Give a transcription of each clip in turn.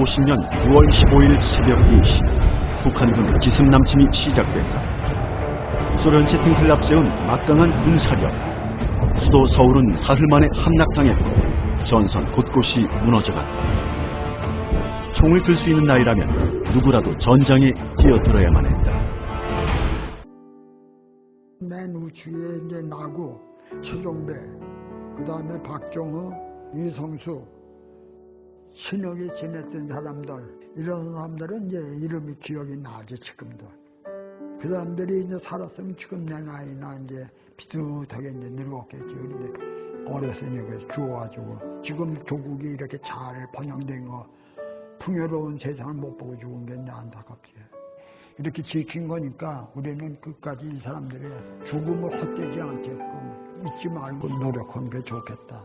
1950년 9월 15일 새벽 4시 북한군 기습남침이 시작됐다. 소련 채팅틀을 앞세운 막강한 군사력. 수도 서울은 사흘 만에 함락당했고 전선 곳곳이 무너져갔다. 총을 들 수 있는 나이라면 누구라도 전장에 뛰어들어야만 했다. 맨 우측에 이제 나고, 최종배, 그 다음에 박정우, 이성수, 신혁이 지냈던 사람들, 이런 사람들은 이제 이름이 기억이 나지, 지금도. 그 사람들이 이제 살았으면 지금 내 나이나 이제 비슷하게 이제 늙었겠지. 그런데 어렸으니까 죽어가지고, 지금 조국이 이렇게 잘 번영된 거, 풍요로운 세상을 못 보고 죽은 게 안타깝지. 이렇게 지킨 거니까 우리는 끝까지 이 사람들의 죽음을 헛되지 않게끔 잊지 말고 노력하는 게 좋겠다.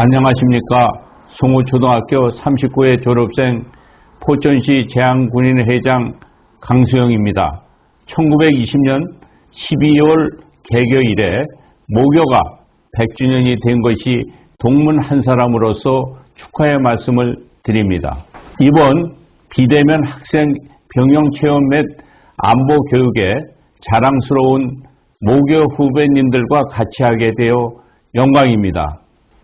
안녕하십니까. 송호초등학교 39회 졸업생 포천시 제항군인회장 강수영입니다. 1920년 12월 개교 이래 모교가 100주년이 된 것이 동문 한 사람으로서 축하의 말씀을 드립니다. 이번 비대면 학생 병영 체험 및 안보 교육에 자랑스러운 모교 후배님들과 같이 하게 되어 영광입니다.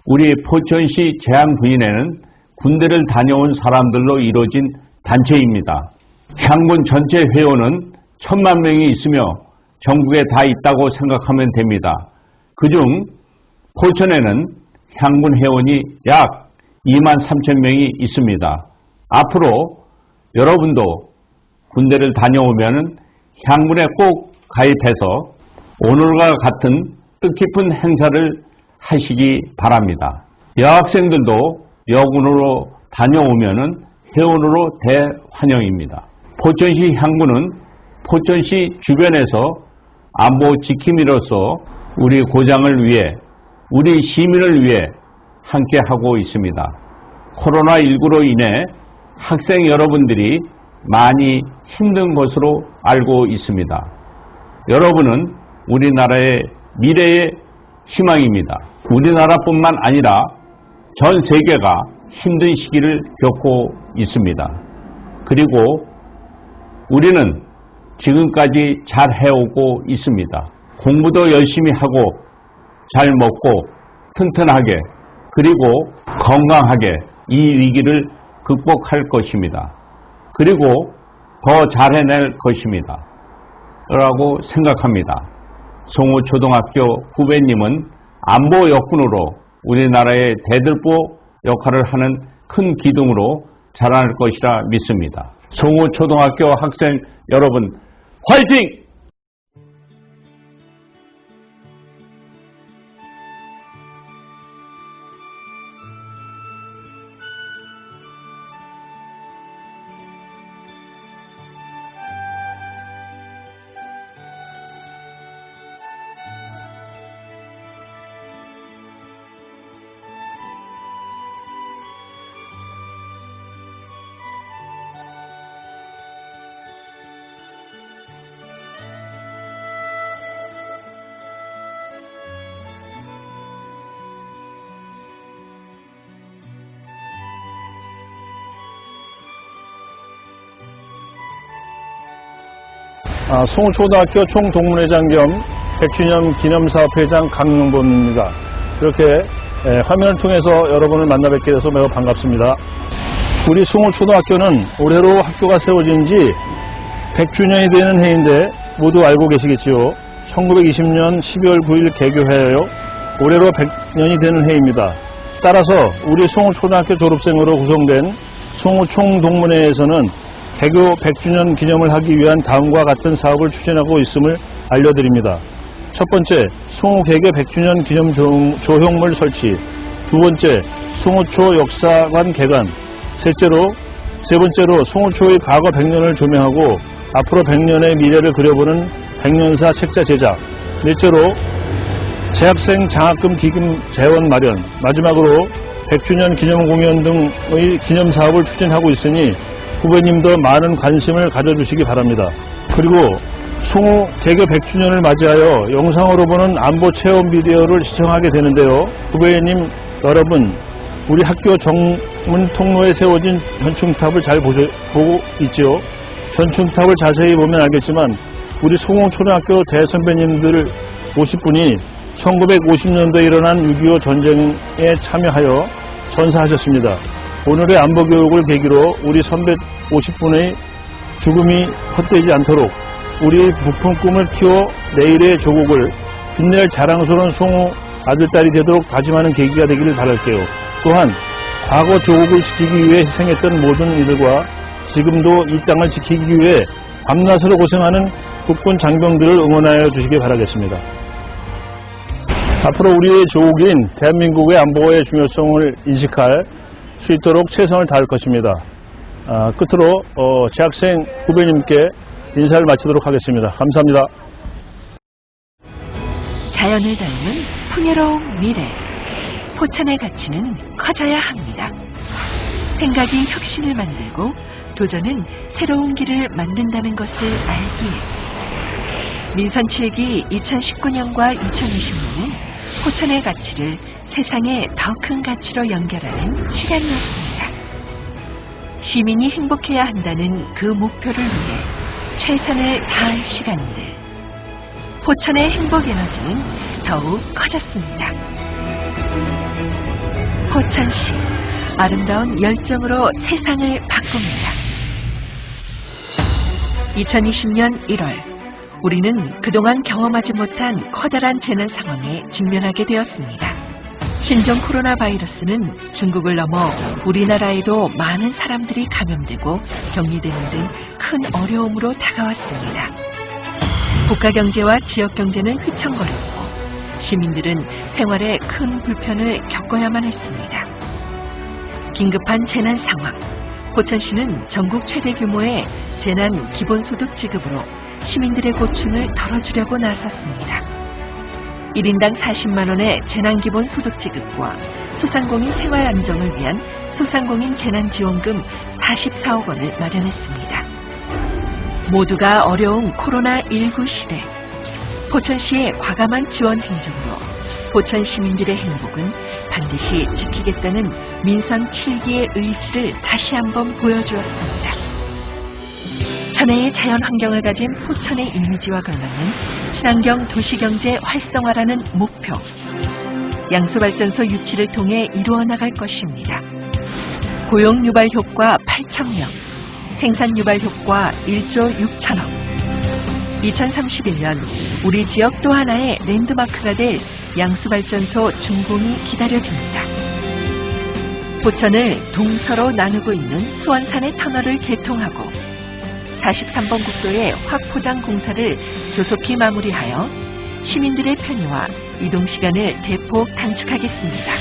우리 포천시 제항군인회는 군대를 다녀온 사람들로 이루어진 단체입니다. 향군 전체 회원은 1000만 명이 있으며 전국에 다 있다고 생각하면 됩니다. 그중 포천에는 향군 회원이 약 2만 3천 명이 있습니다. 앞으로 여러분도 군대를 다녀오면 향군에 꼭 가입해서 오늘과 같은 뜻깊은 행사를 하시기 바랍니다. 여학생들도 여군으로 다녀오면 회원으로 대환영입니다. 포천시 향군은 포천시 주변에서 안보 지킴이로서 우리 고장을 위해, 우리 시민을 위해 함께하고 있습니다. 코로나19로 인해 학생 여러분들이 많이 힘든 것으로 알고 있습니다. 여러분은 우리나라의 미래의 희망입니다. 우리나라뿐만 아니라 전 세계가 힘든 시기를 겪고 있습니다. 그리고 우리는 지금까지 잘 해오고 있습니다. 공부도 열심히 하고 잘 먹고 튼튼하게 그리고 건강하게 이 위기를 극복할 것입니다. 그리고 더 잘해낼 것입니다. 라고 생각합니다. 송호초등학교 후배님은 안보 역군으로 우리나라의 대들보 역할을 하는 큰 기둥으로 자라날 것이라 믿습니다. 송호초등학교 학생 여러분, 화이팅! 송호초등학교 총동문회장 겸 100주년 기념사업회장 강용범입니다. 이렇게 화면을 통해서 여러분을 만나 뵙게 돼서 매우 반갑습니다. 우리 송호초등학교는 올해로 학교가 세워진 지 100주년이 되는 해인데 모두 알고 계시겠지요. 1920년 12월 9일 개교하여 올해로 100년이 되는 해입니다. 따라서 우리 송호초등학교 졸업생으로 구성된 송호총동문회에서는 개교 100주년 기념을 하기 위한 다음과 같은 사업을 추진하고 있음을 알려드립니다. 첫 번째, 송호 개교 100주년 기념 조형물 설치. 두 번째, 송호초 역사관 개관. 세 번째로 송호초의 과거 100년을 조명하고 앞으로 100년의 미래를 그려보는 100년사 책자 제작. 넷째로 재학생 장학금 기금 재원 마련. 마지막으로 100주년 기념 공연 등의 기념 사업을 추진하고 있으니 후배님도 많은 관심을 가져주시기 바랍니다. 그리고 송호 개교 100주년을 맞이하여 영상으로 보는 안보 체험 비디오를 시청하게 되는데요. 후배님 여러분, 우리 학교 정문 통로에 세워진 현충탑을 잘 보고 있죠. 현충탑을 자세히 보면 알겠지만 우리 송호초등학교 대선배님들 50분이 1950년도에 일어난 6.25 전쟁에 참여하여 전사하셨습니다. 오늘의 안보교육을 계기로 우리 선배 50분의 죽음이 헛되지 않도록 우리 부푼 꿈을 키워 내일의 조국을 빛낼 자랑스러운 송호 아들딸이 되도록 다짐하는 계기가 되기를 바랄게요. 또한 과거 조국을 지키기 위해 희생했던 모든 이들과 지금도 이 땅을 지키기 위해 밤낮으로 고생하는 국군 장병들을 응원하여 주시기 바라겠습니다. 앞으로 우리의 조국인 대한민국의 안보의 중요성을 인식할 수 있도록 최선을 다할 것입니다. 끝으로 재학생 후배님께 인사를 마치도록 하겠습니다. 감사합니다. 자연을 닮은 풍요로운 미래. 포천의 가치는 커져야 합니다. 생각이 혁신을 만들고 도전은 새로운 길을 만든다는 것을 알기에 민선 7기 2019년과 2020년은 포천의 가치를 세상의 더 큰 가치로 연결하는 시간이었습니다. 시민이 행복해야 한다는 그 목표를 위해 최선을 다할 시간들. 포천의 행복 에너지는 더욱 커졌습니다. 포천시, 아름다운 열정으로 세상을 바꿉니다. 2020년 1월, 우리는 그동안 경험하지 못한 커다란 재난 상황에 직면하게 되었습니다. 신종 코로나 바이러스는 중국을 넘어 우리나라에도 많은 사람들이 감염되고 격리되는 등 큰 어려움으로 다가왔습니다. 국가 경제와 지역 경제는 휘청거렸고 시민들은 생활에 큰 불편을 겪어야만 했습니다. 긴급한 재난 상황, 포천시는 전국 최대 규모의 재난 기본소득 지급으로 시민들의 고충을 덜어주려고 나섰습니다. 1인당 40만 원의 재난기본소득 지급과 소상공인 생활 안정을 위한 소상공인 재난지원금 44억 원을 마련했습니다. 모두가 어려운 코로나19 시대, 포천시의 과감한 지원 행정으로 포천 시민들의 행복은 반드시 지키겠다는 민선 7기의 의지를 다시 한번 보여주었습니다. 천혜의 자연 환경을 가진 포천의 이미지와 걸맞는 친환경 도시경제 활성화라는 목표, 양수발전소 유치를 통해 이루어 나갈 것입니다. 고용 유발 효과 8,000명, 생산 유발 효과 1조 6천억. 2031년 우리 지역 또 하나의 랜드마크가 될 양수발전소 준공이 기다려집니다. 포천을 동서로 나누고 있는 수원산의 터널을 개통하고 43번 국도의 확포장 공사를 조속히 마무리하여 시민들의 편의와 이동시간을 대폭 단축하겠습니다.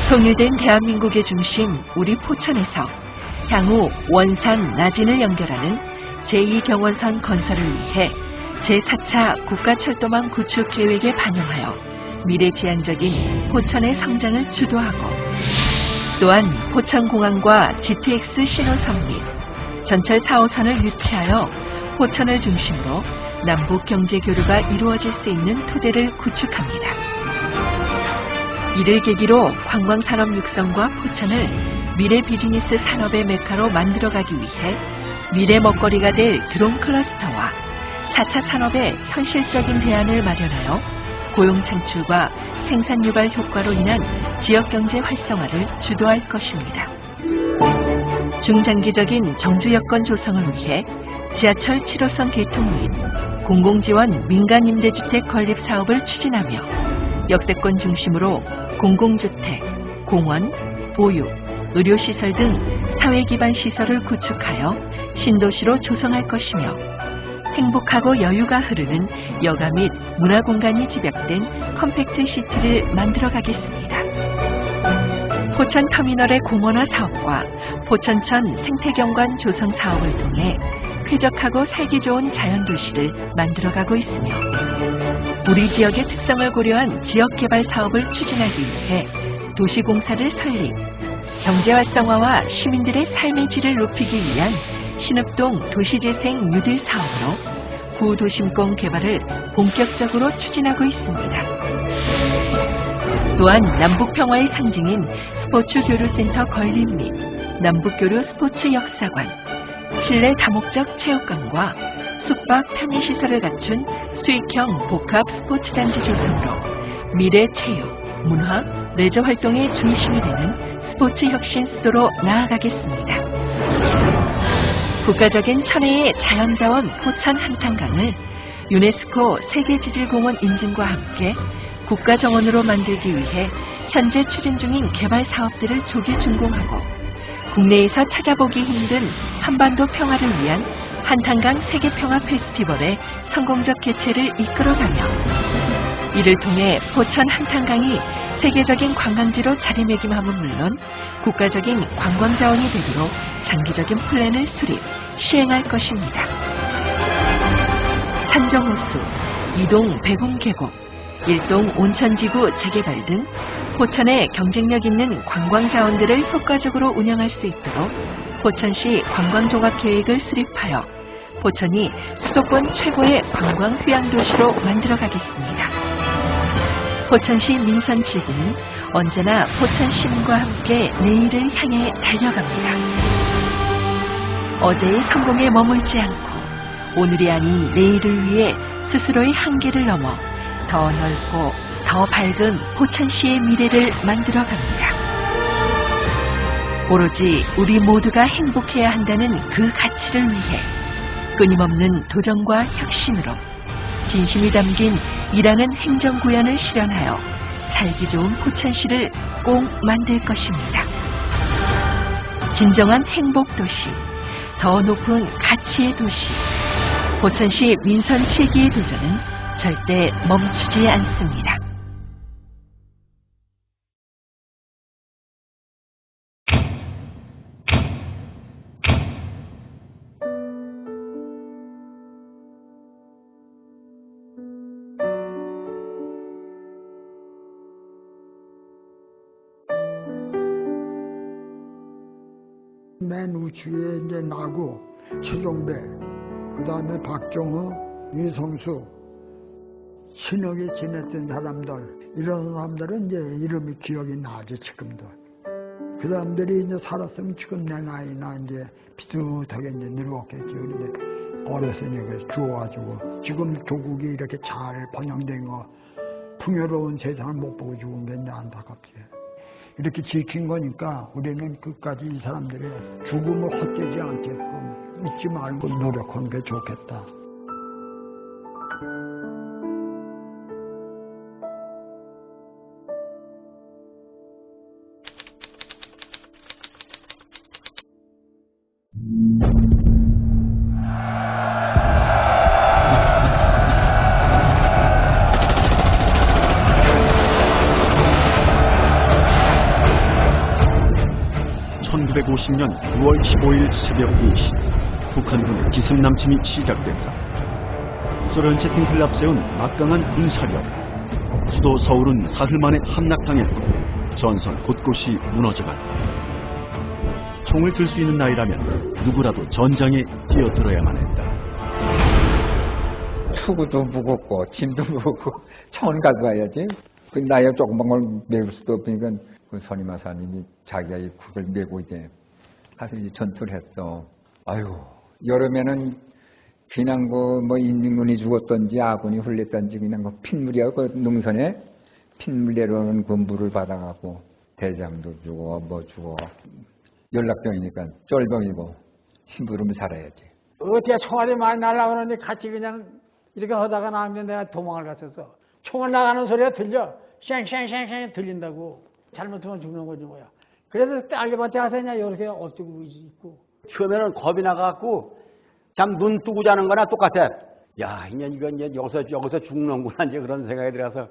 통일된 대한민국의 중심 우리 포천에서 향후 원산, 나진을 연결하는 제2경원선 건설을 위해 제4차 국가철도망 구축 계획에 반영하여 미래지향적인 포천의 성장을 주도하고 또한 포천공항과 GTX 신호선 및 전철 4호선을 유치하여 포천을 중심으로 남북 경제 교류가 이루어질 수 있는 토대를 구축합니다. 이를 계기로 관광산업 육성과 포천을 미래 비즈니스 산업의 메카로 만들어가기 위해 미래 먹거리가 될 드론 클러스터와 4차 산업의 현실적인 대안을 마련하여 고용 창출과 생산 유발 효과로 인한 지역 경제 활성화를 주도할 것입니다. 중장기적인 정주 여건 조성을 위해 지하철 7호선 개통 및 공공지원 민간 임대주택 건립 사업을 추진하며 역세권 중심으로 공공주택, 공원, 보육, 의료시설 등 사회기반 시설을 구축하여 신도시로 조성할 것이며 행복하고 여유가 흐르는 여가 및 문화공간이 집약된 컴팩트 시티를 만들어가겠습니다. 포천 터미널의 공원화 사업과 포천천 생태경관 조성 사업을 통해 쾌적하고 살기 좋은 자연도시를 만들어가고 있으며 우리 지역의 특성을 고려한 지역개발 사업을 추진하기 위해 도시공사를 설립, 경제활성화와 시민들의 삶의 질을 높이기 위한 신읍동 도시재생 뉴딜 사업으로 구도심권 개발을 본격적으로 추진하고 있습니다. 또한 남북평화의 상징인 스포츠교류센터 건립 및 남북교류 스포츠 역사관, 실내 다목적 체육관과 숙박 편의시설을 갖춘 수익형 복합 스포츠단지 조성으로 미래 체육, 문화, 레저 활동의 중심이 되는 스포츠 혁신 수도로 나아가겠습니다. 국가적인 천혜의 자연자원 포천 한탄강을 유네스코 세계지질공원 인증과 함께 국가정원으로 만들기 위해 현재 추진 중인 개발 사업들을 조기 준공하고 국내에서 찾아보기 힘든 한반도 평화를 위한 한탄강 세계평화 페스티벌의 성공적 개최를 이끌어가며 이를 통해 포천 한탄강이 세계적인 관광지로 자리매김함은 물론 국가적인 관광자원이 되도록 장기적인 플랜을 수립, 시행할 것입니다. 산정호수, 이동 백운 계곡, 일동 온천지구 재개발 등 포천의 경쟁력 있는 관광자원들을 효과적으로 운영할 수 있도록 포천시 관광종합계획을 수립하여 포천이 수도권 최고의 관광 휴양도시로 만들어가겠습니다. 포천시 민선 7구는 언제나 포천 시민과 함께 내일을 향해 달려갑니다. 어제의 성공에 머물지 않고 오늘이 아닌 내일을 위해 스스로의 한계를 넘어 더 넓고 더 밝은 포천시의 미래를 만들어갑니다. 오로지 우리 모두가 행복해야 한다는 그 가치를 위해 끊임없는 도전과 혁신으로 진심이 담긴 일하는 행정구현을 실현하여 살기 좋은 포천시를 꼭 만들 것입니다. 진정한 행복도시, 더 높은 가치의 도시, 포천시 민선 7기의 도전은 절대 멈추지 않습니다. 맨 우측에 이제 나고, 최종배, 그 다음에 박정호, 이성수, 친하게 지냈던 사람들, 이런 사람들은 이제 이름이 기억이 나지, 지금도. 그 사람들이 이제 살았으면 지금 내 나이나 이제 비슷하게 이제 늙었겠지. 근데 어렸으니까 죽어가지고, 지금 조국이 이렇게 잘 번영된 거, 풍요로운 세상을 못 보고 죽은 게 이제 안타깝지. 이렇게 지킨 거니까 우리는 끝까지 이 사람들의 죽음을 헛되지 않게끔 잊지 말고 노력하는 게 좋겠다. (1950년 6월 15일) 새벽 4시 북한군의 기습남침이 시작됐다. 소련 채팅틀을 앞세운 막강한 군사력. 수도 서울은 사흘 만에 함락당했고 전선 곳곳이 무너져갔다. 총을 들 수 있는 나이라면 누구라도 전장에 뛰어들어야만 했다. 투구도 무겁고 짐도 무겁고 청원 가져와야지. 그 나이가 조그만 걸 메울 수도 없으니까 그 선임하사님이 자기가 이 국을 메고 이제 가서 이제 전투를 했어. 아유, 여름에는 그냥 뭐 인민군이 죽었던지 아군이 흘렸던지 그냥 그 핏물이야. 그 능선에 핏물 내려오는 그 물을 받아가고 대장도 주고 뭐 주고 연락병이니까 쫄병이고 심부름을 잘해야지. 어떻게 총알이 많이 날아오는데 같이 그냥 이렇게 하다가 나면 내가 도망을 갔었어. 총알 나가는 소리가 들려. 쉥쉥쉥쉥 들린다고. 잘못하면 죽는 거지 뭐야. 그래서 딸기밭에 가서 그냥 이렇게 엎드고 있고. 처음에는 겁이 나갖고 참 눈 뜨고 자는 거나 똑같아. 야, 이건 이제 여기서 죽는구나 이제 그런 생각이 들어서.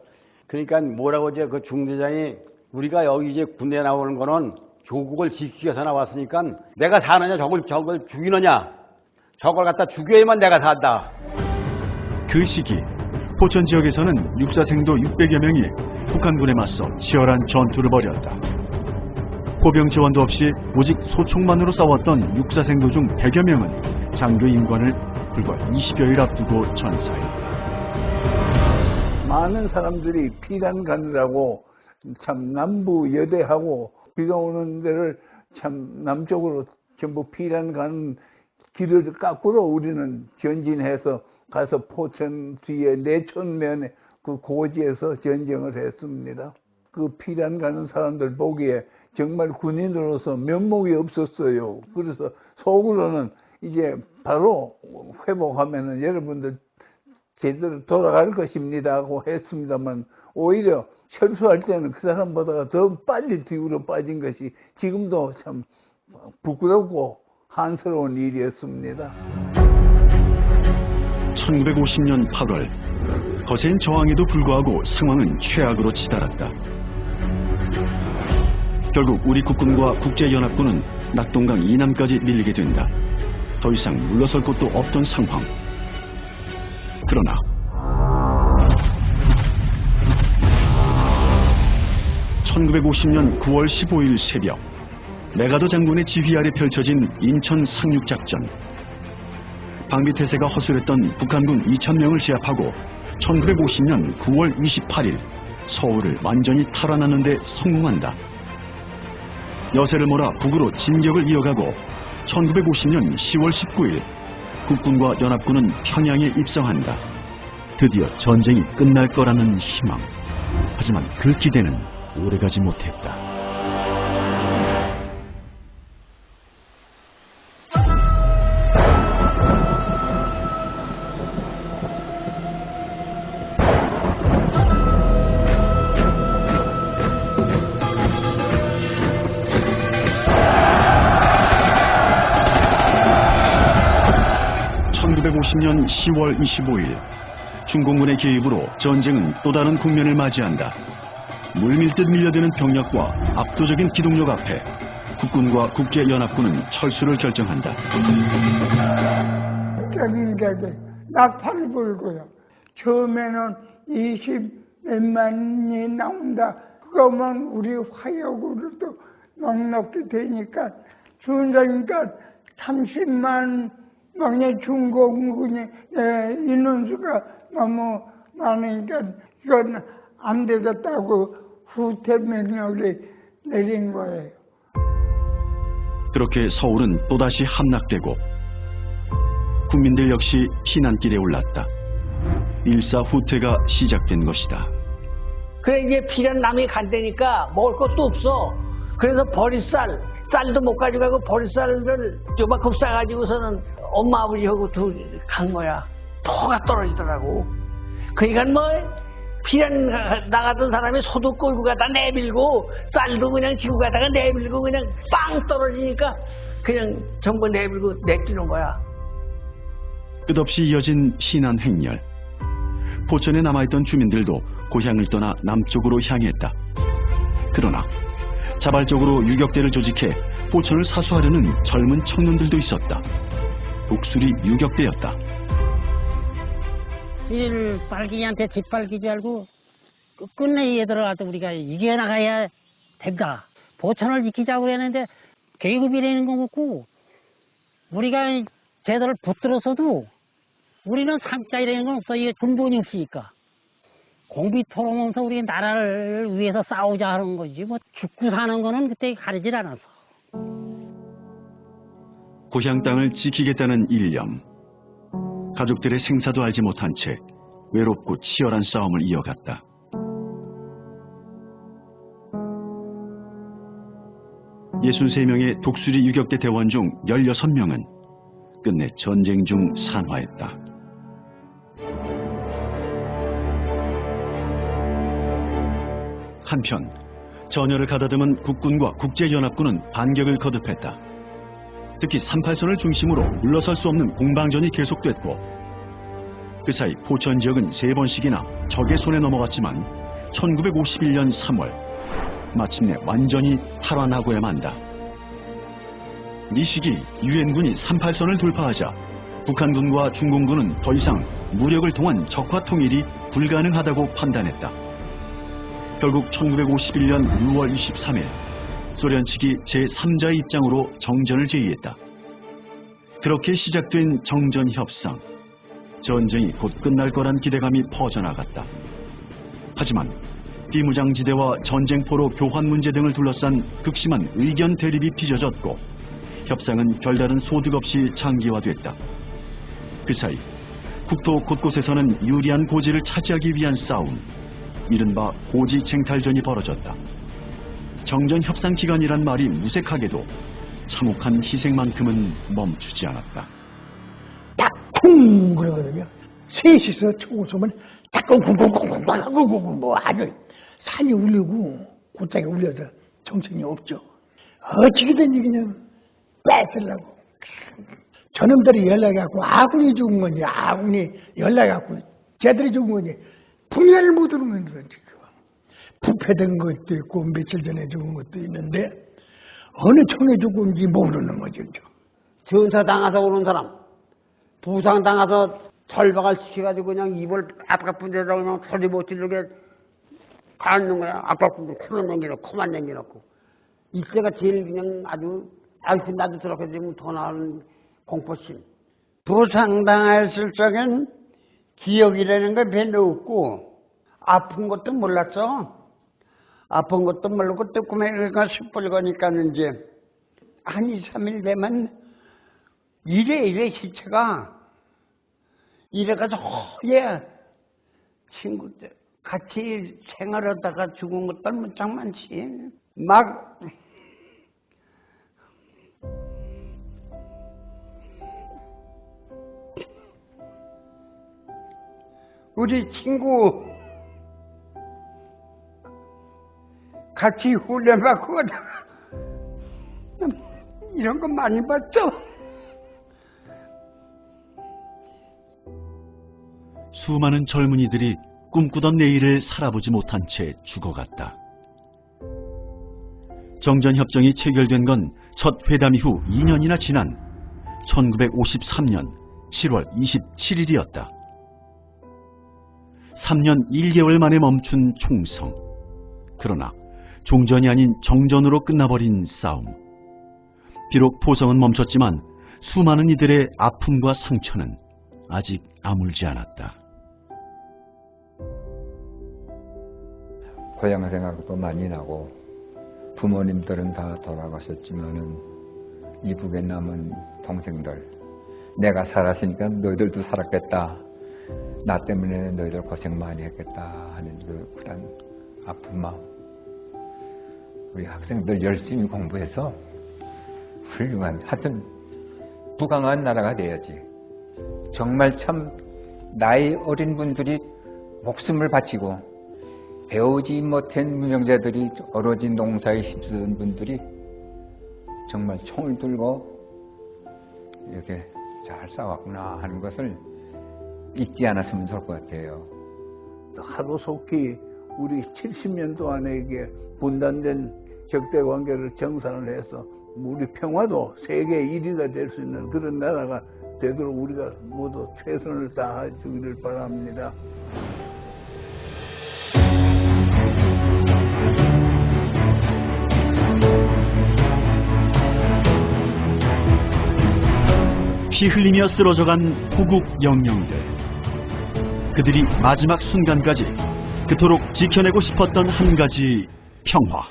그러니까 뭐라고 이제 그 중대장이 우리가 여기 이제 군대 나오는 거는 조국을 지키기 위해서 나왔으니까 내가 사느냐 저걸 죽이느냐 저걸 갖다 죽여야만 내가 산다. 그 시기 포천 지역에서는 육사생도 600여 명이 북한군에 맞서 치열한 전투를 벌였다. 포병 지원도 없이 오직 소총만으로 싸웠던 육사생도 중 100여 명은 장교 임관을 불과 20여일 앞두고 전사해. 많은 사람들이 피난 가느라고 참 남부 여대하고 비가 오는 데를 참 남쪽으로 전부 피난 가는 길을 거꾸로 우리는 전진해서 가서 포천 뒤에 내천면에 그 고지에서 전쟁을 했습니다. 그 피난 가는 사람들 보기에 정말 군인으로서 면목이 없었어요. 그래서 속으로는 이제 바로 회복하면은 여러분들 제대로 돌아갈 것입니다 하고 했습니다만 오히려 철수할 때는 그 사람보다 더 빨리 뒤로 빠진 것이 지금도 참 부끄럽고 한스러운 일이었습니다. 1950년 8월 거센 저항에도 불구하고 상황은 최악으로 치달았다. 결국 우리 국군과 국제연합군은 낙동강 이남까지 밀리게 된다. 더 이상 물러설 곳도 없던 상황. 그러나 (1950년 9월 15일) 새벽 메가더 장군의 지휘 아래 펼쳐진 인천 상륙작전. 방비태세가 허술했던 북한군 2,000명을 제압하고 1950년 9월 28일 서울을 완전히 탈환하는 데 성공한다. 여세를 몰아 북으로 진격을 이어가고 1950년 10월 19일 국군과 연합군은 평양에 입성한다. 드디어 전쟁이 끝날 거라는 희망. 하지만 그 기대는 오래가지 못했다. (1950년 10월 25일) 중공군의 개입으로 전쟁은 또 다른 국면을 맞이한다. 물밀듯 밀려드는 병력과 압도적인 기동력 앞에 국군과 국제연합군은 철수를 결정한다. 격인격에 낙팔을 불고요. 처음에는 20몇만이 나온다. 그거만 우리 화력으로도 넉넉히 되니까 준다니까 30만 명의 중공군의 인원수가 너무 많으니까 이건 안 되겠다고 후퇴 명령을 내린 거예요. 그렇게 서울은 또다시 함락되고 국민들 역시 피난길에 올랐다. 일사후퇴가 시작된 것이다. 그래 이제 피난 남이 간다니까 먹을 것도 없어. 그래서 쌀도 못 가져가고 보리쌀을 요만큼 싸가지고서는 엄마 아버지하고 간 거야. 포가 떨어지더라고. 그러니까 뭐 피난 나갔던 사람이 소도 끌고 가다 내밀고 쌀도 그냥 지고 가다가 내밀고 그냥 빵 떨어지니까 그냥 전부 내밀고 내뛰는 거야. 끝없이 이어진 피난 행렬. 포천에 남아있던 주민들도 고향을 떠나 남쪽으로 향했다. 그러나 자발적으로 유격대를 조직해 포천을 사수하려는 젊은 청년들도 있었다. 독수리 유격대였다. 일 빨기한테 뒷빨기지 알고 끝내 얘들아도 우리가 이겨나가야 된다. 포천을 지키자고 그랬는데 계급이라는 거 없고 우리가 제대로 붙들어서도 우리는 상자이라는 건 없어. 이게 근본이 없으니까. 공비 털어오면서 우리 나라를 위해서 싸우자 하는 거지. 뭐 죽고 사는 거는 그때 가리질 않았어. 고향 땅을 지키겠다는 일념. 가족들의 생사도 알지 못한 채 외롭고 치열한 싸움을 이어갔다. 63명의 독수리 유격대 대원 중 16명은 끝내 전쟁 중 산화했다. 한편 전열을 가다듬은 국군과 국제연합군은 반격을 거듭했다. 특히 38선을 중심으로 물러설 수 없는 공방전이 계속됐고 그 사이 포천 지역은 3번씩이나 적의 손에 넘어갔지만 1951년 3월 마침내 완전히 탈환하고야 만다. 이 시기 유엔군이 38선을 돌파하자 북한군과 중공군은 더 이상 무력을 통한 적화 통일이 불가능하다고 판단했다. 결국 1951년 6월 23일 소련 측이 제3자의 입장으로 정전을 제의했다. 그렇게 시작된 정전 협상. 전쟁이 곧 끝날 거란 기대감이 퍼져나갔다. 하지만 비무장지대와 전쟁포로 교환 문제 등을 둘러싼 극심한 의견 대립이 빚어졌고 협상은 별다른 소득 없이 장기화됐다. 그 사이 국토 곳곳에서는 유리한 고지를 차지하기 위한 싸움, 이른바 고지 쟁탈전이 벌어졌다. 정전 협상 기간이란 말이 무색하게도 참혹한 희생만큼은 멈추지 않았다. 딱쿵 그러거든요. 셋이서 총 쏘면 딱쿵쿵쿵쿵쿵쿵쿵 뭐 아주 산이 울리고 곧장이 울려서 정신이 없죠. 어찌든지 그냥 뺏으려고. 저놈들이 연락해갖고 아군이 죽은 건지 아군이 연락해갖고 쟤들이 죽은 건지 분야를 못 하는 건지 부패된 것도 있고 며칠 전에 죽은 것도 있는데 어느 총에 죽은지 모르는 거죠. 전사 당해서 오는 사람 부상 당해서 절박을 시켜가지고 그냥 입을 아깝은 데다 그냥 소리 못 지르게 닿는 거야. 아깝은 코만 남겨놓고 코만 남겨놓고 이때가 제일 그냥 아주 아이고 나도 저렇게 되면 더 나은 공포심. 부상당했을 적엔 기억이라는 게 별로 없고 아픈 것도 몰랐어. 아픈 것도 모르고 뜨끔해가 시뻘거니까 이제 한 2, 3일 되면 이래 시체가 이래가지고 예 친구들 같이 생활하다가 죽은 것들 무척 많지. 막 우리 친구 같이 훈련받고 이런 거 많이 봤죠. 수많은 젊은이들이 꿈꾸던 내일을 살아보지 못한 채 죽어갔다. 정전협정이 체결된 건 첫 회담 이후 2년이나 지난 1953년 7월 27일이었다. 3년 1개월 만에 멈춘 총성. 그러나 종전이 아닌 정전으로 끝나버린 싸움. 비록 포성은 멈췄지만 수많은 이들의 아픔과 상처는 아직 아물지 않았다. 고향 생각도 많이 나고 부모님들은 다 돌아가셨지만은 이북에 남은 동생들 내가 살았으니까 너희들도 살았겠다. 나 때문에 너희들 고생 많이 했겠다 하는 그런 아픈 마음. 우리 학생들 열심히 공부해서 훌륭한 하여튼 부강한 나라가 돼야지. 정말 참 나이 어린 분들이 목숨을 바치고 배우지 못한 무명자들이 어려진 농사에 힘쓰는 분들이 정말 총을 들고 이렇게 잘 싸웠구나 하는 것을 잊지 않았으면 좋을 것 같아요. 하루속히 우리 70년 동안에 이게 분단된 적대 관계를 정산을 해서 우리 평화도 세계 1위가 될 수 있는 그런 나라가 되도록 우리가 모두 최선을 다해 주기를 바랍니다. 피 흘리며 쓰러져간 호국 영령들. 그들이 마지막 순간까지 그토록 지켜내고 싶었던 한 가지 평화.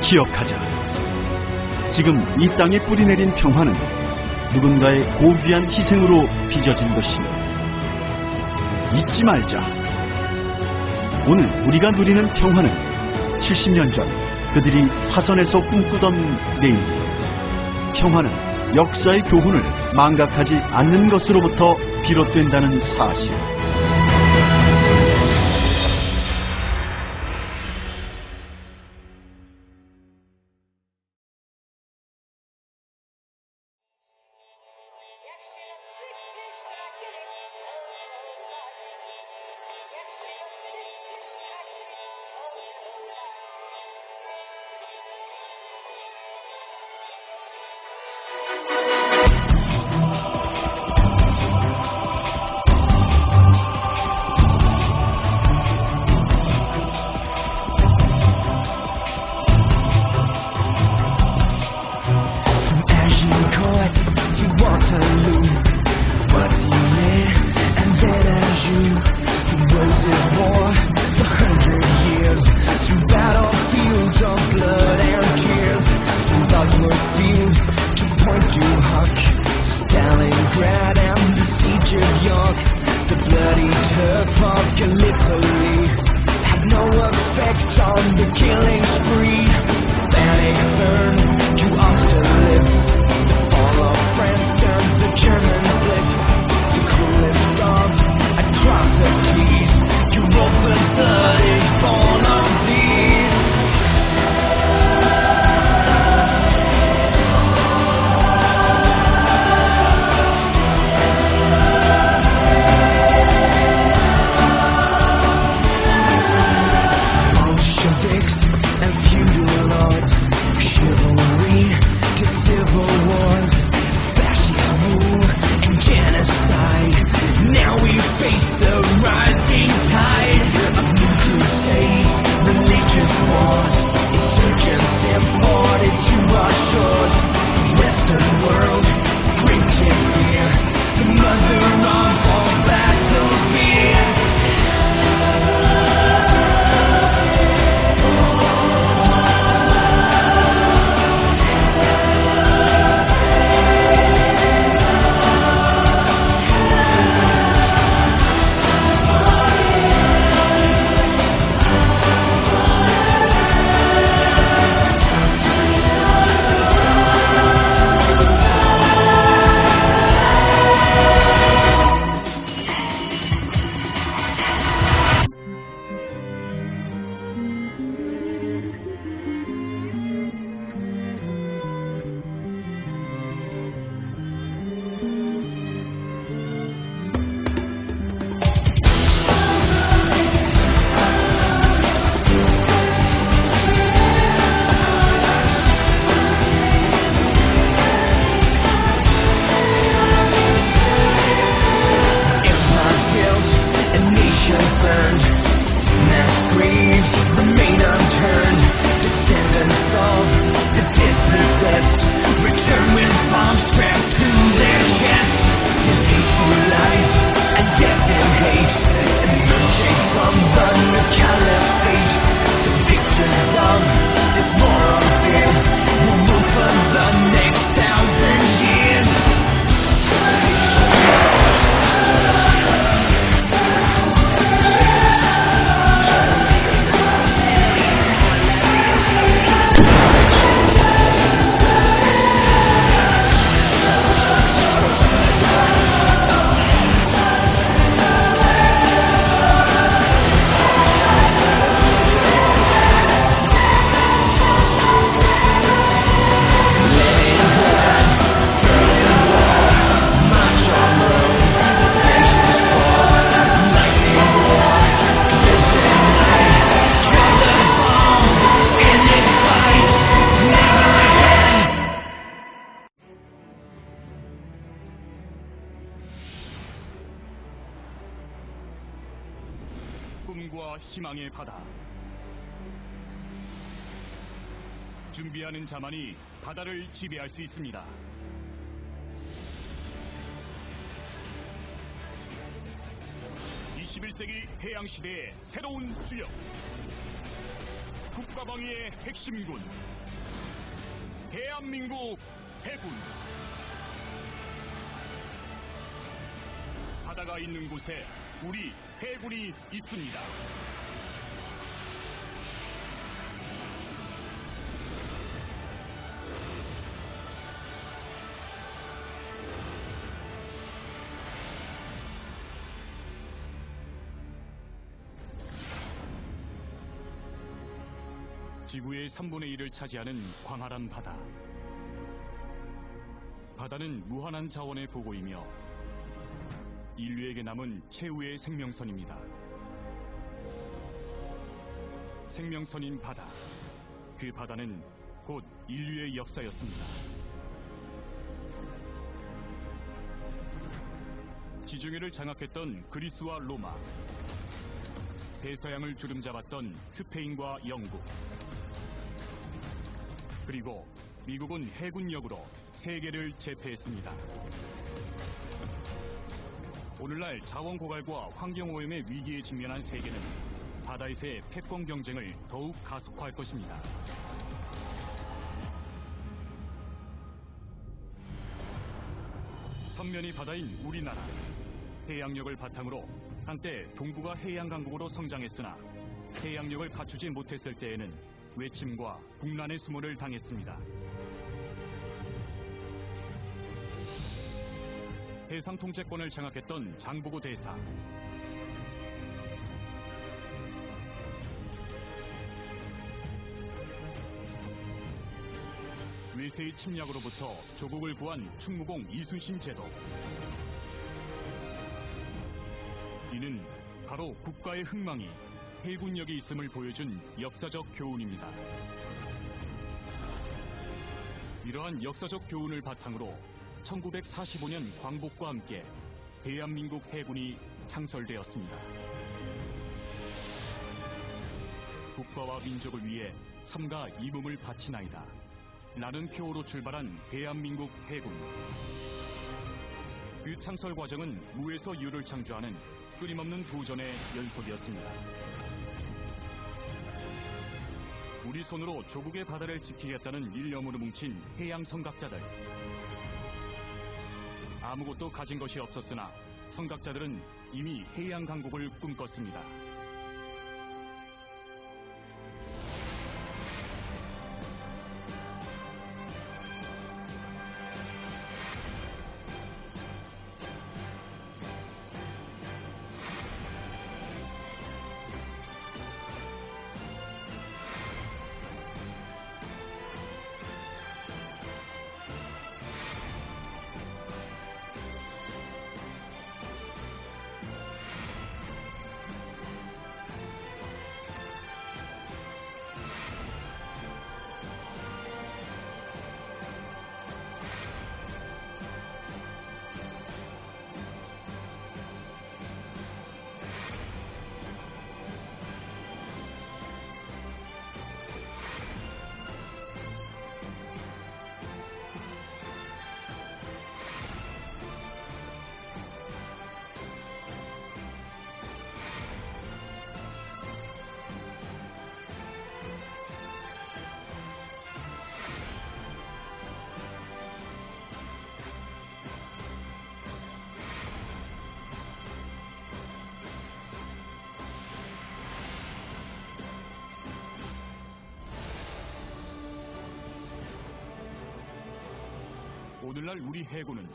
기억하자. 지금 이 땅에 뿌리내린 평화는 누군가의 고귀한 희생으로 빚어진 것입니다. 잊지 말자. 오늘 우리가 누리는 평화는 70년 전 그들이 사선에서 꿈꾸던 내일. 평화는 역사의 교훈을 망각하지 않는 것으로부터 비롯된다는 사실. 꿈과 희망의 바다. 준비하는 자만이 바다를 지배할 수 있습니다. (21세기) 해양시대의 새로운 주역, 국가방위의 핵심군, 대한민국 해군. 바다가 있는 곳에 우리 해군이 있습니다. 지구의 3분의 1을 차지하는 광활한 바다. 바다는 무한한 자원의 보고이며 인류에게 남은 최후의 생명선입니다. 생명선인 바다. 그 바다는 곧 인류의 역사였습니다. 지중해를 장악했던 그리스와 로마, 대서양을 주름잡았던 스페인과 영국, 그리고 미국은 해군력으로 세계를 제패했습니다. 오늘날 자원 고갈과 환경오염의 위기에 직면한 세계는 바다에서의 패권 경쟁을 더욱 가속화할 것입니다. 선면이 바다인 우리나라. 해양력을 바탕으로 한때 동부가 해양강국으로 성장했으나 해양력을 갖추지 못했을 때에는 외침과 국난의 수모를 당했습니다. 해상 통제권을 장악했던 장보고 대사. 외세의 침략으로부터 조국을 구한 충무공 이순신 제도. 이는 바로 국가의 흥망이 해군력이 있음을 보여준 역사적 교훈입니다. 이러한 역사적 교훈을 바탕으로 1945년 광복과 함께 대한민국 해군이 창설되었습니다. 국가와 민족을 위해 삼가 이 몸을 바치나이다. 라는 표어로 출발한 대한민국 해군. 그 창설 과정은 무에서 유를 창조하는 끊임없는 도전의 연속이었습니다. 우리 손으로 조국의 바다를 지키겠다는 일념으로 뭉친 해양 선각자들. 아무것도 가진 것이 없었으나 선각자들은 이미 해양 강국을 꿈꿨습니다. 오늘날 우리 해군은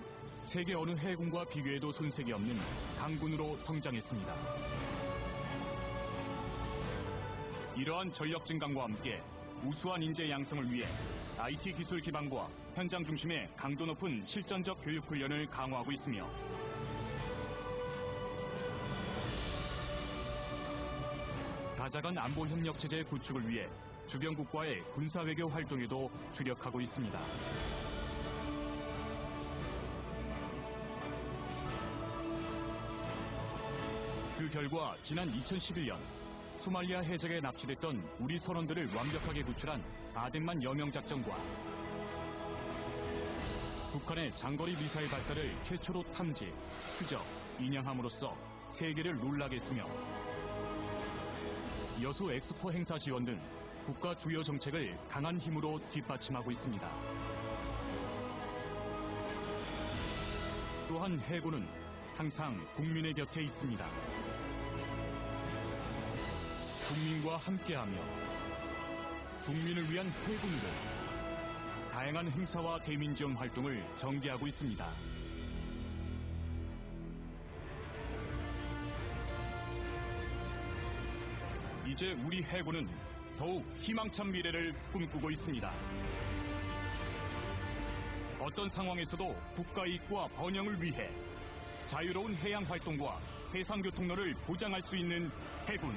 세계 어느 해군과 비교해도 손색이 없는 강군으로 성장했습니다. 이러한 전력 증강과 함께 우수한 인재 양성을 위해 IT 기술 기반과 현장 중심의 강도 높은 실전적 교육 훈련을 강화하고 있으며 다자간 안보 협력 체제 구축을 위해 주변국과의 군사외교 활동에도 주력하고 있습니다. 그 결과 지난 2011년 소말리아 해적에 납치됐던 우리 선원들을 완벽하게 구출한 아덴만 여명작전과 북한의 장거리 미사일 발사를 최초로 탐지, 추적, 인양함으로써 세계를 놀라게 했으며 여수 엑스포 행사 지원 등 국가 주요 정책을 강한 힘으로 뒷받침하고 있습니다. 또한 해군은 항상 국민의 곁에 있습니다. 국민과 함께하며 국민을 위한 해군들 다양한 행사와 대민지원 활동을 전개하고 있습니다. 이제 우리 해군은 더욱 희망찬 미래를 꿈꾸고 있습니다. 어떤 상황에서도 국가 이익과 번영을 위해 자유로운 해양 활동과 해상 교통로를 보장할 수 있는 해군.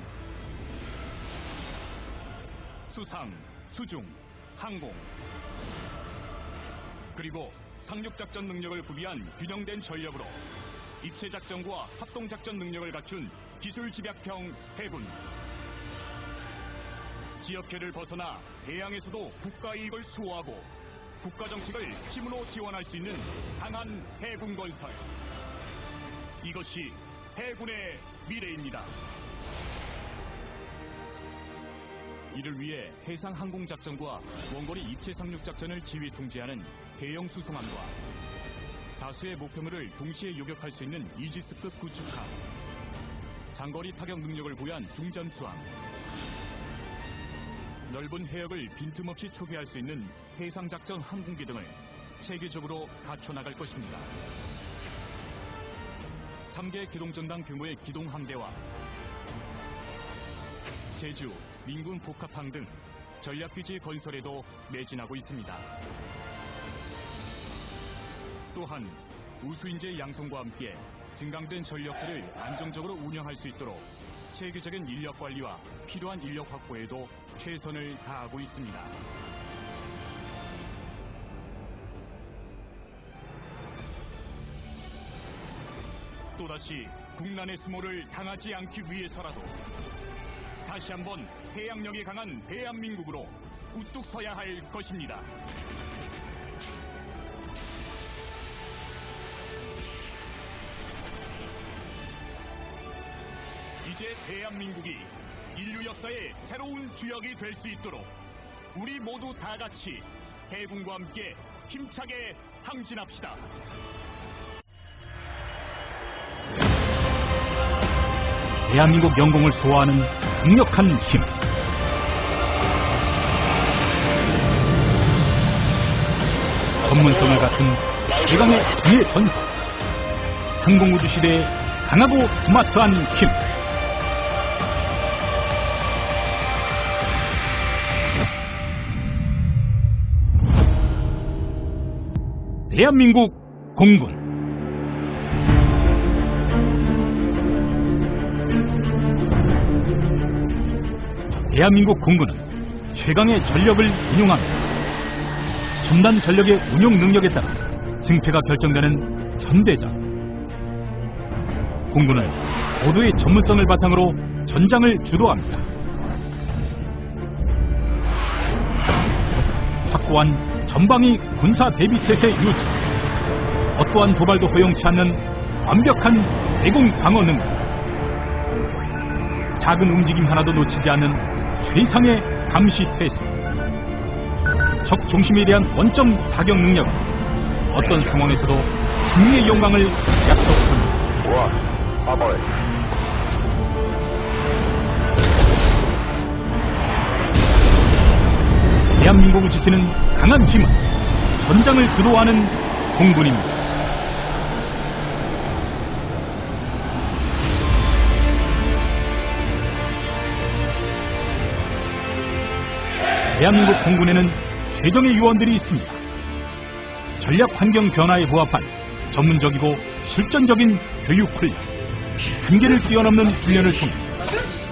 수상, 수중, 항공, 그리고 상륙작전 능력을 구비한 균형된 전력으로 입체작전과 합동작전 능력을 갖춘 기술집약형 해군. 지역해를 벗어나 해양에서도 국가 이익을 수호하고 국가 정책을 힘으로 지원할 수 있는 강한 해군 건설. 이것이 해군의 미래입니다. 이를 위해 해상 항공작전과 원거리 입체 상륙작전을 지휘 통제하는 대형 수송함과 다수의 목표물을 동시에 요격할 수 있는 이지스급 구축함, 장거리 타격 능력을 부여한 중잠수함, 넓은 해역을 빈틈없이 초계할 수 있는 해상작전 항공기 등을 체계적으로 갖춰나갈 것입니다. 3개 기동전당 규모의 기동함대와 제주, 민군 복합항 등 전략기지 건설에도 매진하고 있습니다. 또한 우수인재 양성과 함께 증강된 전력들을 안정적으로 운영할 수 있도록 체계적인 인력 관리와 필요한 인력 확보에도 최선을 다하고 있습니다. 또다시 국난의 수모를 당하지 않기 위해서라도 다시 한번 해양력이 강한 대한민국으로 우뚝 서야 할 것입니다. 이제 대한민국이 인류 역사의 새로운 주역이 될 수 있도록 우리 모두 다 같이 해군과 함께 힘차게 항진합시다. 대한민국 영공을 수호하는 강력한 힘. 전문성을 갖춘 최강의 정예 전사. 항공우주 시대의 강하고 스마트한 힘. 대한민국 공군. 대한민국 공군은 최강의 전력을 운용합니다. 첨단 전력의 운용 능력에 따라 승패가 결정되는 현대전. 공군은 모두의 전문성을 바탕으로 전장을 주도합니다. 확고한 전방위 군사 대비 태세 유지, 어떠한 도발도 허용치 않는 완벽한 대공 방어 능력, 작은 움직임 하나도 놓치지 않는 최상의 감시 태세, 적 중심에 대한 원점 타격 능력은 어떤 상황에서도 승리의 영광을 약속합니다. 대한민국을 지키는 강한 힘은 전장을 주도하는 공군입니다. 대한민국 공군에는 최정예 요원들이 있습니다. 전략 환경 변화에 부합한 전문적이고 실전적인 교육 훈련, 한계를 뛰어넘는 훈련을 통해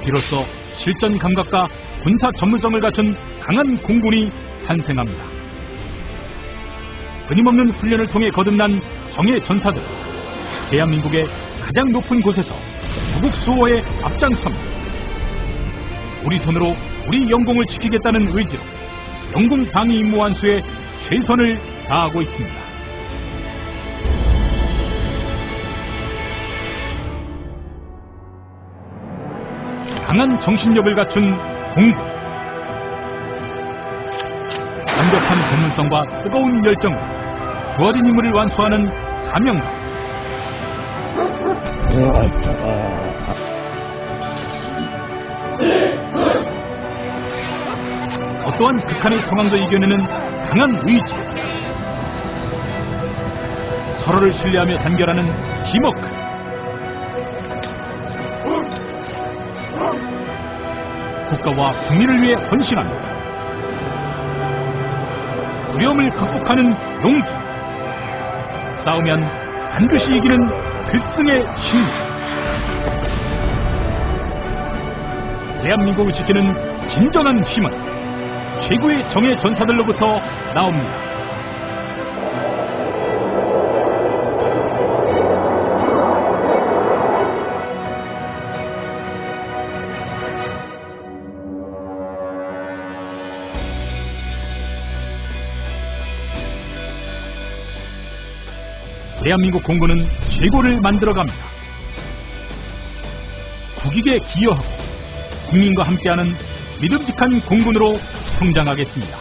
비로소 실전 감각과 군사 전문성을 갖춘 강한 공군이 탄생합니다. 끊임없는 훈련을 통해 거듭난 정예 전사들, 대한민국의 가장 높은 곳에서 조국 수호에 앞장섭니다. 우리 손으로 우리 영공을 지키겠다는 의지로 영공 방위 임무 완수에 최선을 다하고 있습니다. 강한 정신력을 갖춘 공군, 완벽한 전문성과 뜨거운 열정으로 주어진 임무를 완수하는 사명감. 네. 어떠한 극한의 상황도 이겨내는 강한 의지, 서로를 신뢰하며 단결하는 팀워크, 국가와 국민을 위해 헌신합니다. 두려움을 극복하는 용기, 싸우면 반드시 이기는 필승의 승리. 대한민국을 지키는 진정한 힘은 최고의 정예 전사들로부터 나옵니다. 대한민국 공군은 최고를 만들어갑니다. 국익에 기여하고 국민과 함께하는 믿음직한 공군으로 성장하겠습니다.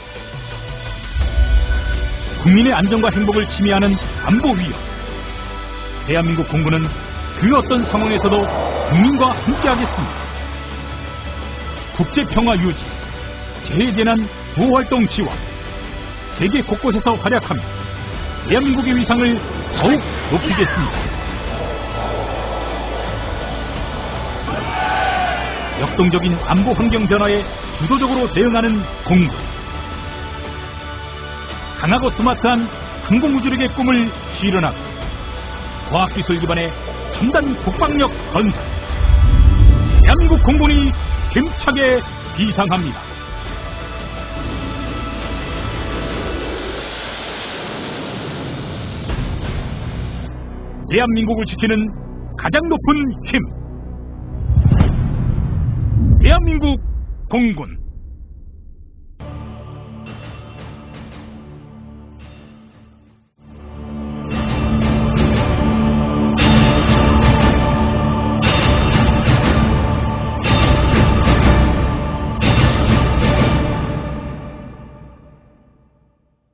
국민의 안전과 행복을 침해하는 안보 위협, 대한민국 공군은 그 어떤 상황에서도 국민과 함께하겠습니다. 국제평화 유지, 재해재난 보호활동 지원, 세계 곳곳에서 활약하며 대한민국의 위상을 더욱 높이겠습니다. 역동적인 안보 환경 변화에 주도적으로 대응하는 공군, 강하고 스마트한 항공우주력의 꿈을 실현하고 과학기술 기반의 첨단 국방력 건설, 대한민국 공군이 힘차게 비상합니다. 대한민국을 지키는 가장 높은 힘, 대한민국 공군.